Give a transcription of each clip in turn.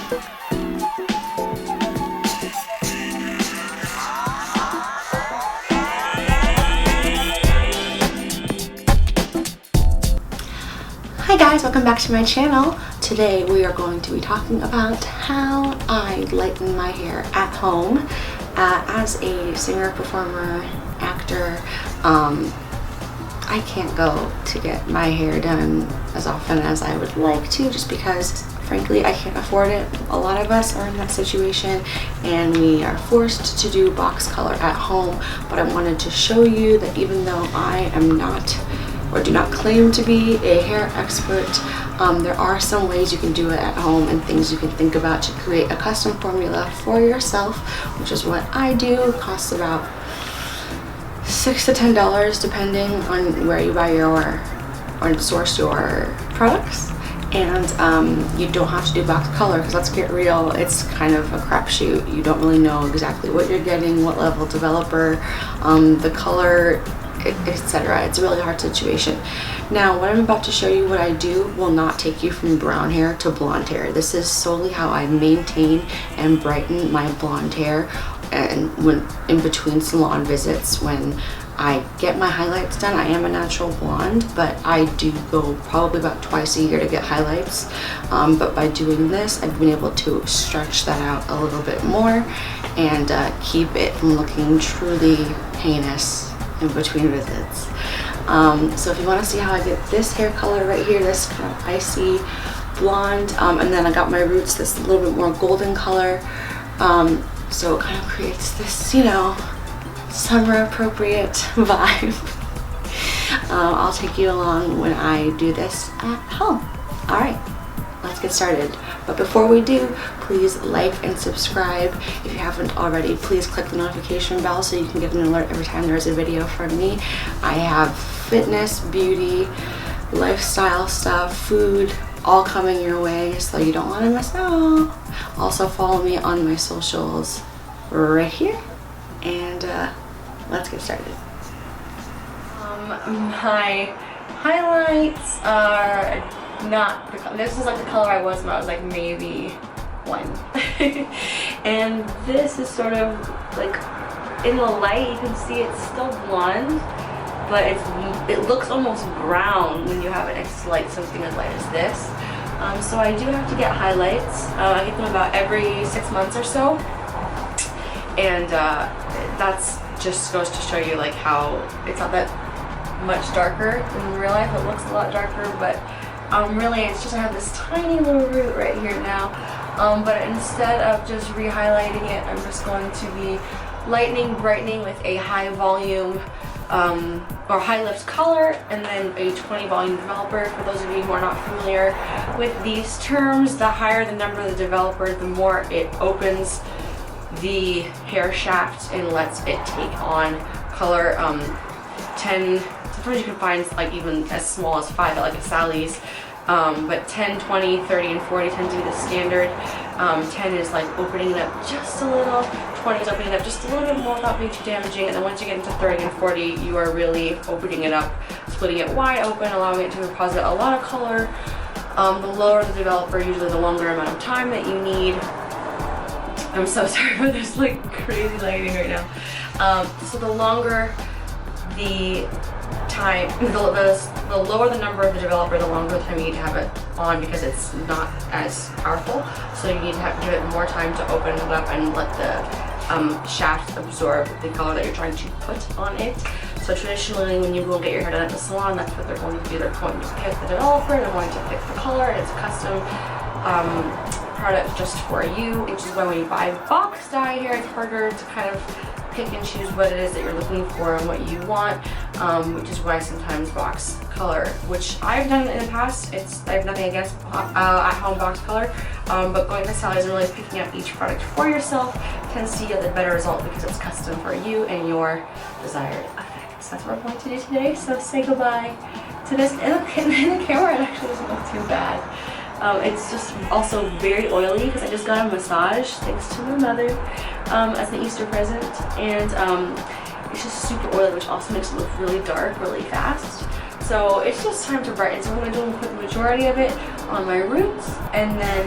Hi guys, welcome back to my channel. Today we are going to be talking about how I lighten my hair at home. As a singer, performer, actor, I can't go to get my hair done as often as I would like to, just because frankly I can't afford it. A lot of us are in that situation and we are forced to do box color at home, but I wanted to show you that even though I am not or do not claim to be a hair expert, there are some ways you can do it at home and things you can think about to create a custom formula for yourself, which is what I do. It costs about $6 to $10 depending on where you buy your or source your products. And you don't have to do box color, because let's get real, it's kind of a crapshoot. You don't really know exactly what you're getting, what level developer, the color, etc. It's a really hard situation. Now, what I'm about to show you, what I do, will not take you from brown hair to blonde hair. This is solely how I maintain and brighten my blonde hair, and when in between salon visits, when I get my highlights done. I am a natural blonde, but I do go probably about twice a year to get highlights. But by doing this, I've been able to stretch that out a little bit more and keep it from looking truly heinous in between visits. So if you want to see how I get this hair color right here, this kind of icy blonde, and then I got my roots this little bit more golden color, so it kind of creates this, you know, summer appropriate vibe. I'll take you along when I do this at home. All right, let's get started. But before we do, please like and subscribe. If you haven't already, please click the notification bell so you can get an alert every time there's a video from me. I have fitness, beauty, lifestyle stuff, food, all coming your way, so you don't want to miss out. Also follow me on my socials right here, and let's get started. My highlights are not the color. This is like the color I was when I was like maybe 1. And this is sort of like, in the light you can see it's still blonde, but it looks almost brown when you have it next to like something as light as this. So I do have to get highlights. I get them about every 6 months or so, and that's just goes to show you like how it's not that much darker in real life. It looks a lot darker, but really it's just I have this tiny little root right here now, but instead of just re-highlighting it, I'm just going to be lightening, brightening with a high volume or high lift color, and then a 20 volume developer. For those of you who are not familiar with these terms, the higher the number of the developer, the more it opens the hair shaft and lets it take on color. 10, sometimes you can find like even as small as 5 at like a Sally's, but 10, 20, 30, and 40 tend to be the standard. 10 is like opening it up just a little, 20 is opening it up just a little bit more without being too damaging, and then once you get into 30 and 40, you are really opening it up, splitting it wide open, allowing it to deposit a lot of color. The lower the developer, usually the longer amount of time that you need. I'm so sorry for this like crazy lighting right now. So the longer the time, the lower the number of the developer, the longer the time you need to have it on, because it's not as powerful. So you need to give it more time to open it up and let the shaft absorb the color that you're trying to put on it. So traditionally, when you go get your hair done at the salon, that's what they're going to do. They're going to pick the developer, they're going to pick the color. It's a custom product just for you, which is why when you buy box dye here, it's harder to kind of pick and choose what it is that you're looking for and what you want, which is why sometimes box color, which I've done in the past, I have nothing against at-home box color, but going to Sally's and really picking out each product for yourself tends to yield a better result because it's custom for you and your desired effect. So that's what we're going to do today, so say goodbye to this. In the camera, it actually doesn't look too bad. It's just also very oily because I just got a massage thanks to my mother as an Easter present, and it's just super oily, which also makes it look really dark really fast. So it's just time to brighten. So what I'm going to do is put the majority of it on my roots, and then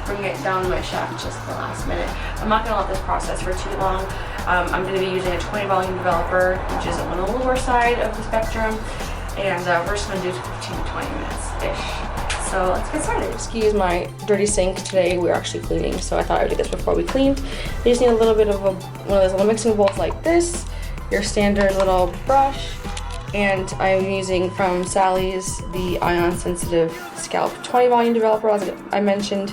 bring it down my shaft just the last minute. I'm not going to let this process for too long. I'm going to be using a 20 volume developer, which is on the lower side of the spectrum, and we're just going to do 15 to 20 minutes-ish. So let's get started. Excuse my dirty sink today. We're actually cleaning, so I thought I would do this before we cleaned. You just need a little bit of one of those little mixing bowls like this, your standard little brush, and I'm using from Sally's the Ion Sensitive Scalp 20 volume developer, as I mentioned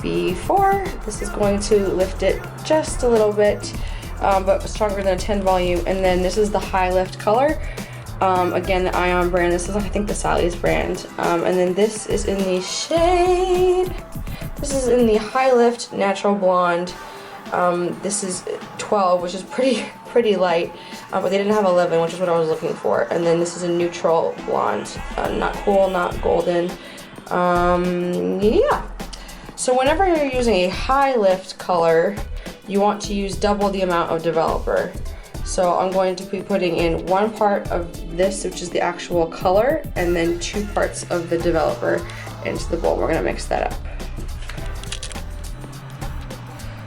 before. This is going to lift it just a little bit, but stronger than a 10 volume. And then this is the High Lift color. Again, the Ion brand. This is, I think, the Sally's brand. And then this is in the shade. This is in the High Lift Natural Blonde. This is 12, which is pretty light, but they didn't have 11, which is what I was looking for. And then this is a neutral blonde, not cool, not golden. Yeah. So whenever you're using a high lift color, you want to use double the amount of developer. So I'm going to be putting in 1 part of this, which is the actual color, and then 2 parts of the developer into the bowl. We're gonna mix that up.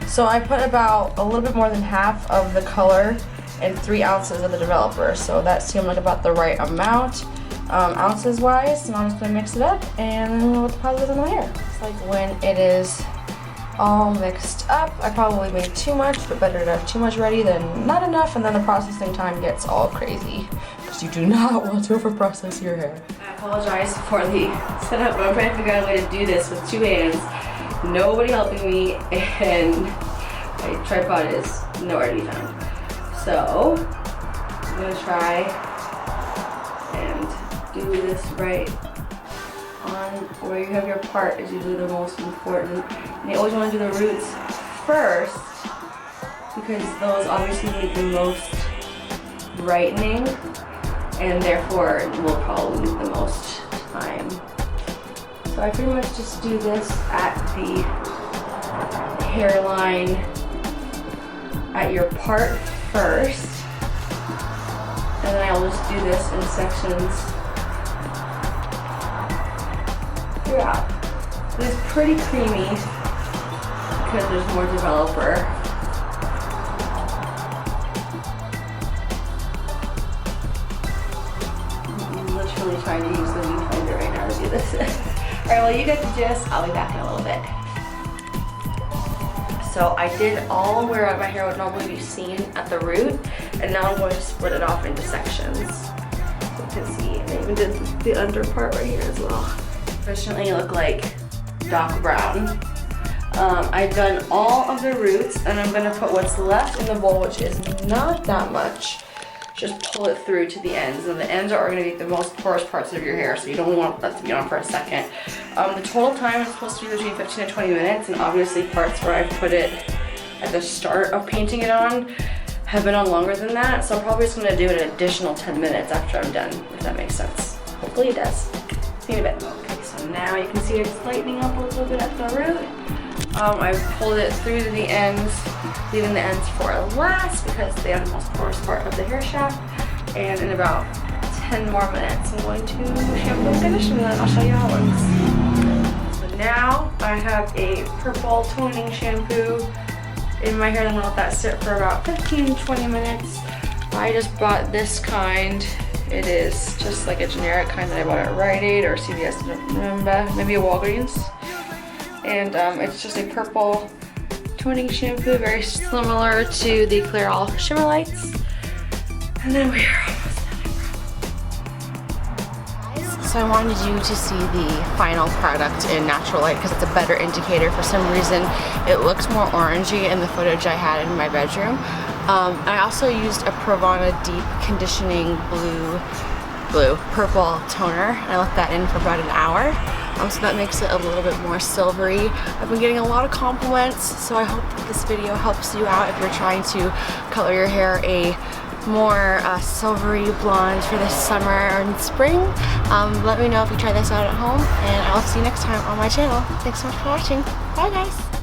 So I put about a little bit more than half of the color and 3 ounces of the developer. So that seemed like about the right amount, ounces wise. And I'm just gonna mix it up and we'll deposit it in my hair. It's like when it is all mixed up. I probably made too much, but better to have too much ready than not enough, and then the processing time gets all crazy because you do not want to over process your hair. I apologize for the setup, but I'm trying to figure out a way to do this with 2 hands. Nobody helping me, and my tripod is nowhere to be found. So I'm gonna try and do this right on where you have your part is usually the most important. And you always want to do the roots first because those obviously need the most brightening and therefore will probably need the most time. So I pretty much just do this at the hairline at your part first, and then I'll just do this in sections throughout. It's pretty creamy because there's more developer. I'm literally trying to use the viewfinder right now to do this. Alright, well, you get the gist. I'll be back in a little bit. So I did all where my hair would normally be seen at the root, and now I'm going to split it off into sections. So you can see, and I even did the under part right here as well. Efficiently look like dark brown. I've done all of the roots, and I'm gonna put what's left in the bowl, which is not that much. Just pull it through to the ends, and the ends are gonna be the most porous parts of your hair, so you don't want that to be on for a second. The total time is supposed to be between 15 to 20 minutes, and obviously parts where I've put it at the start of painting it on have been on longer than that, so I'm probably just gonna do an additional 10 minutes after I'm done, if that makes sense. Hopefully it does. See you in a bit. Okay, so now you can see it's lightening up a little bit at the root. I pulled it through to the ends, leaving the ends for last because they are the most porous part of the hair shaft. And in about 10 more minutes, I'm going to shampoo and condition, and then I'll show you how it looks. So now I have a purple toning shampoo in my hair. I'm gonna let that sit for about 15-20 minutes. I just bought this kind. It is just like a generic kind that I bought at Rite Aid or CVS, I don't remember, maybe a Walgreens. And it's just a purple toning shampoo, very similar to the Clairol Shimmer Lights. And then we are almost done. So I wanted you to see the final product in natural light because it's a better indicator. For some reason, it looks more orangey in the footage I had in my bedroom. I also used a Pravana Deep Conditioning Purple Toner, and I left that in for about an hour. So that makes it a little bit more silvery. I've been getting a lot of compliments, so I hope that this video helps you out if you're trying to color your hair a more silvery blonde for this summer and spring. Let me know if you try this out at home, and I'll see you next time on my channel. Thanks so much for watching. Bye guys!